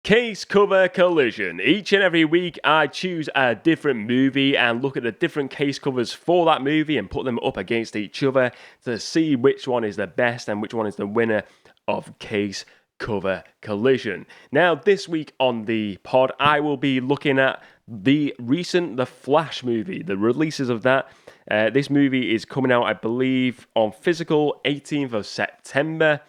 Case cover collision. Each and every week, I choose a different movie and look at the different case covers for that movie and put them up against each other to see which one is the best and which one is the winner of case cover collision. Now, this week on the pod, I will be looking at the Flash movie, the releases of that. This movie is coming out, I believe, on physical 18th of September.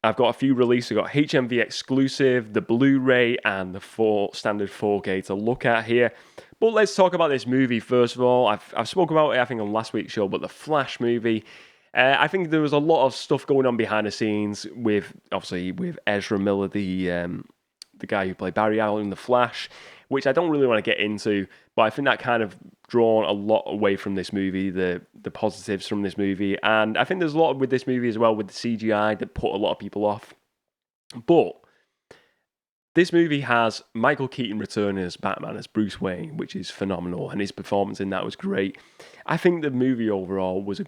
I've got a few releases. I've got HMV exclusive, the Blu-ray, and the standard 4K to look at here. But let's talk about this movie first of all. I've spoken about it, I think, on last week's show, but the Flash movie. I think there was a lot of stuff going on behind the scenes with Ezra Miller, the guy who played Barry Allen in the Flash, which I don't really want to get into, but I think that kind of drawn a lot away from this movie, the positives from this movie. And I think there's a lot with this movie as well with the CGI that put a lot of people off. But this movie has Michael Keaton returning as Batman, as Bruce Wayne, which is phenomenal, and his performance in that was great. I think the movie overall was a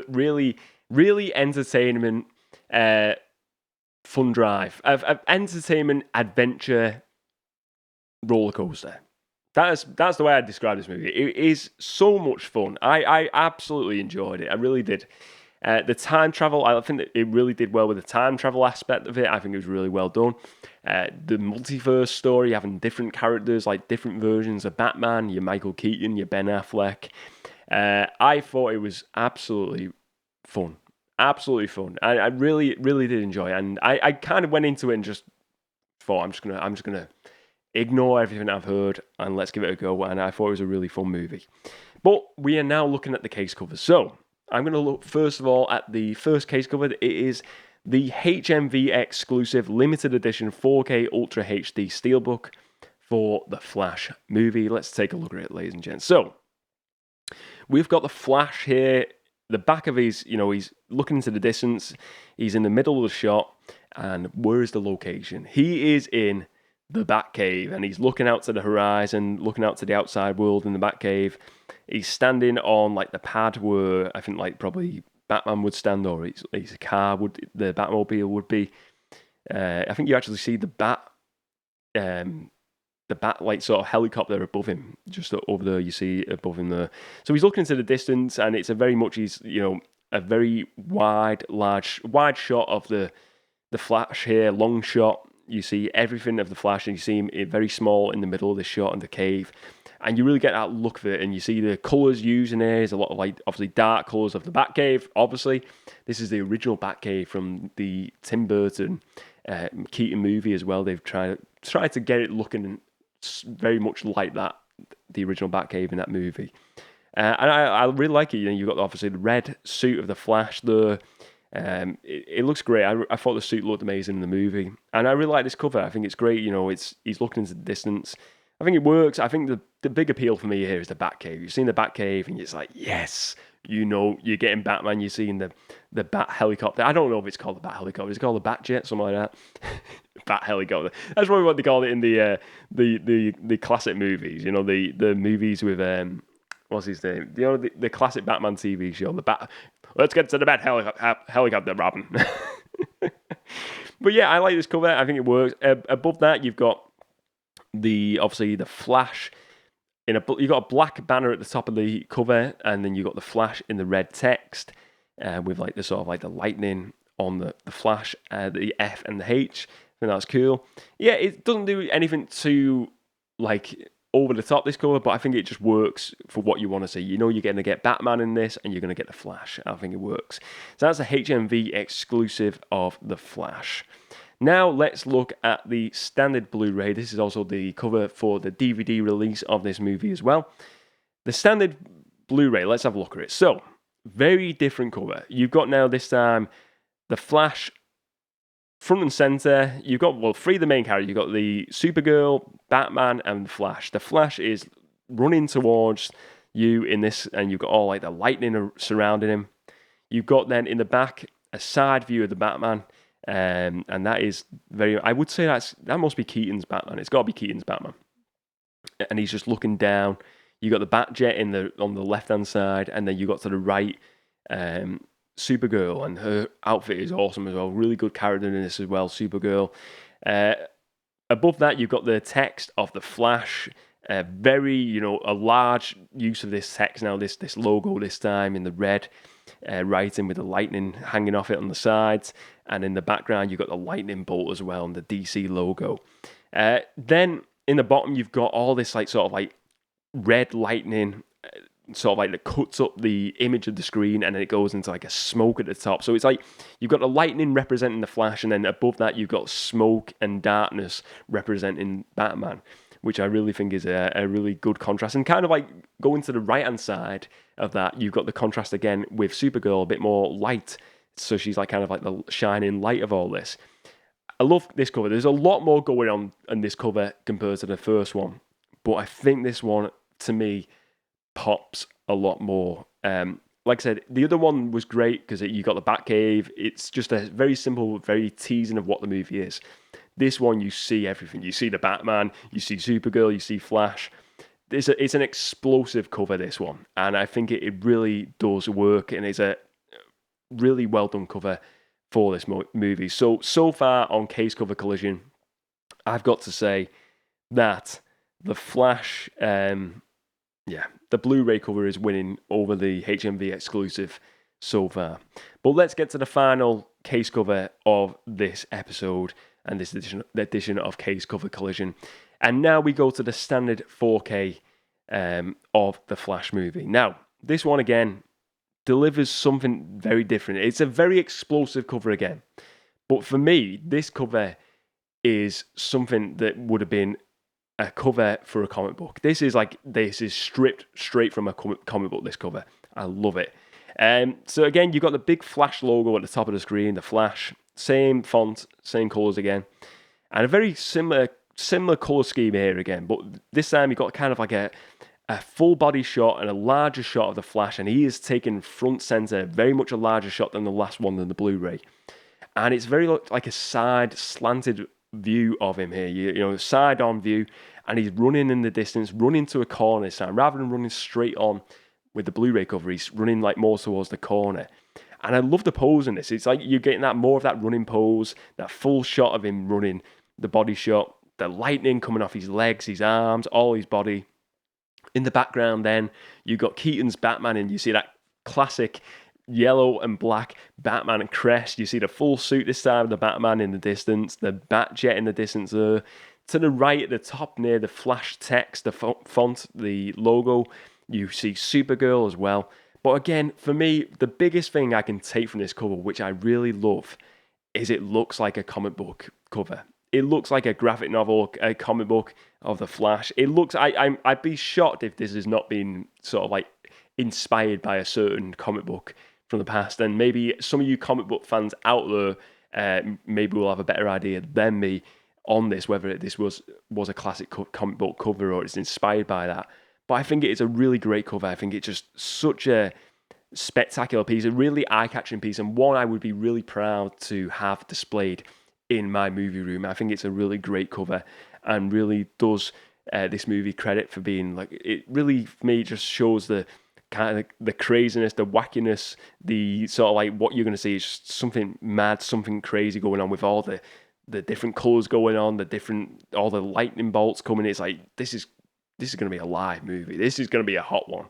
really, really entertainment, fun drive, of entertainment, adventure, roller coaster. That's the way I describe this movie. It is so much fun. I absolutely enjoyed it. I really did. The time travel, I think that it really did well with the time travel aspect of it. I think it was really well done. The multiverse story, having different characters, like different versions of Batman, your Michael Keaton, your Ben Affleck. I thought it was absolutely fun. Absolutely fun. I really, really did enjoy it. And I kind of went into it and just thought, I'm just gonna ignore everything I've heard and let's give it a go. And I thought it was a really fun movie. But we are now looking at the case covers. So I'm going to look first of all at the first case cover. It is the HMV exclusive limited edition 4K Ultra HD Steelbook for the Flash movie. Let's take a look at it, ladies and gents. So we've got the Flash here. The back of he's looking into the distance. He's in the middle of the shot. And where is the location? He is in the Batcave, and he's looking out to the horizon, looking out to the outside world in the Batcave. He's standing on like the pad where I think like probably Batman would stand, or his car would, the Batmobile would be. I think you actually see the bat like sort of helicopter above him, just over there. You see above him there. So he's looking into the distance, and it's a very wide shot of the Flash here, long shot. You see everything of the Flash, and you see him very small in the middle of the shot in the cave. And you really get that look of it, and you see the colours used in there. There's a lot of obviously dark colours of the Batcave. Obviously, this is the original Batcave from the Tim Burton Keaton movie as well. They've tried to get it looking very much like that, the original Batcave in that movie. And I really like it. You've got obviously the red suit of the Flash there. It looks great. I thought the suit looked amazing in the movie, and I really like this cover. I think it's great. He's looking into the distance. I think it works. I think the big appeal for me here is the Batcave. You've seen the Batcave, and it's like, yes, you're getting Batman. You're seeing the Bat helicopter. I don't know if it's called the Bat helicopter. It's called the Bat jet, something like that. Bat helicopter. That's probably what they called it in the classic movies. The movies with what's his name? The classic Batman TV show. The Bat. Let's get to the Bat helicopter, Robin. But yeah, I like this cover. I think it works. Above that, you've got the Flash you've got a black banner at the top of the cover, and then you've got the Flash in the red text with like the sort of like the lightning on the Flash, the F and the H. I think that's cool. Yeah, it doesn't do anything too like over the top, this cover, but I think it just works for what you want to see. You're going to get Batman in this, and you're going to get the Flash. I think it works. So that's a HMV exclusive of the Flash. Now let's look at the standard Blu-ray. This is also the cover for the DVD release of this movie as well. The standard Blu-ray, let's have a look at it. So, very different cover. You've got now this time the Flash front and center. You've got, three of the main characters. You've got the Supergirl, Batman, and the Flash. The Flash is running towards you in this, and you've got all like the lightning surrounding him. You've got then in the back a side view of the Batman, and that is I would say that must be Keaton's Batman. It's got to be Keaton's Batman, and he's just looking down. You got the Batjet on the left hand side, and then you got to the right. Supergirl, and her outfit is awesome as well. Really good character in this as well, Supergirl. Above that, you've got the text of the Flash. Very, a large use of this text now. This logo this time in the red writing with the lightning hanging off it on the sides, and in the background you've got the lightning bolt as well and the DC logo. Then in the bottom you've got all this sort of red lightning, sort of that cuts up the image of the screen, and then it goes into a smoke at the top. So it's you've got the lightning representing the Flash, and then above that you've got smoke and darkness representing Batman, which I really think is a really good contrast. And kind of going to the right hand side of that, you've got the contrast again with Supergirl, a bit more light. So she's kind of the shining light of all this. I love this cover. There's a lot more going on in this cover compared to the first one, but I think this one, to me, pops a lot more. Like I said, the other one was great because you got the Batcave. It's just a very simple, very teasing of what the movie is. This one, you see everything. You see the Batman, you see Supergirl, you see Flash. It's an explosive cover, this one. And I think it really does work, and it's a really well done cover for this movie. So far on Case Cover Collision, I've got to say that the Flash, the Blu-ray cover is winning over the HMV exclusive so far. But let's get to the final case cover of this episode and this edition of Case Cover Collision. And now we go to the standard 4K of the Flash movie. Now, this one again delivers something very different. It's a very explosive cover again. But for me, this cover is something that would have been a cover for a comic book. This is stripped straight from a comic book, this cover. I love it. So again, you've got the big Flash logo at the top of the screen, the Flash, same font, same colours again, and a very similar colour scheme here again, but this time you've got kind of a full body shot and a larger shot of the Flash, and he is taken front centre, very much a larger shot than the last one, than the Blu-ray. And it's very like a side slanted view of him here, you know, side on view, and he's running in the distance, running to a corner this time, rather than running straight on with the Blu-ray cover. He's running more towards the corner. And I love the pose in this. It's you're getting more of that running pose, that full shot of him running, the body shot, the lightning coming off his legs, his arms, all his body. In the background then, you've got Keaton's Batman, and you see that classic yellow and black Batman crest. You see the full suit this time of the Batman in the distance, the Batjet in the distance there. To the right at the top near the Flash text, the font, the logo, you see Supergirl as well. But again, for me, the biggest thing I can take from this cover, which I really love, is it looks like a comic book cover. It looks like a graphic novel, a comic book of the Flash. It looks. I'd be shocked if this has not been sort of inspired by a certain comic book from the past. And maybe some of you comic book fans out there, maybe will have a better idea than me on this, whether this was a classic comic book cover or it's inspired by that. But I think it is a really great cover. I think it's just such a spectacular piece, a really eye-catching piece, and one I would be really proud to have displayed in my movie room. I think it's a really great cover and really does this movie credit for being it really, for me, just shows the kind of the craziness, the wackiness, the sort of what you're going to see is just something mad, something crazy going on with all the different colours going on, all the lightning bolts coming. It's this is going to be a live movie. This is going to be a hot one.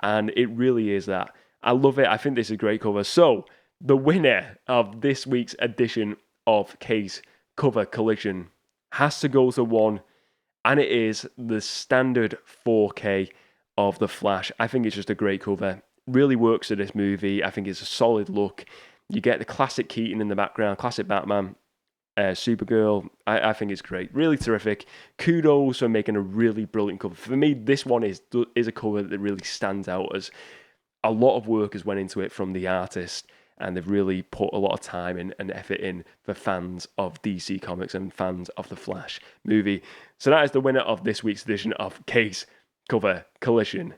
And it really is that. I love it. I think this is a great cover. So, the winner of this week's edition of Case Cover Collision has to go to one, and it is the standard 4K of The Flash. I think it's just a great cover. Really works for this movie. I think it's a solid look. You get the classic Keaton in the background, classic Batman. Supergirl, I think it's great. Really terrific. Kudos for making a really brilliant cover. For me, this one is a cover that really stands out, as a lot of work has went into it from the artist, and they've really put a lot of time and effort in for fans of DC Comics and fans of the Flash movie. So that is the winner of this week's edition of Case Cover Collision.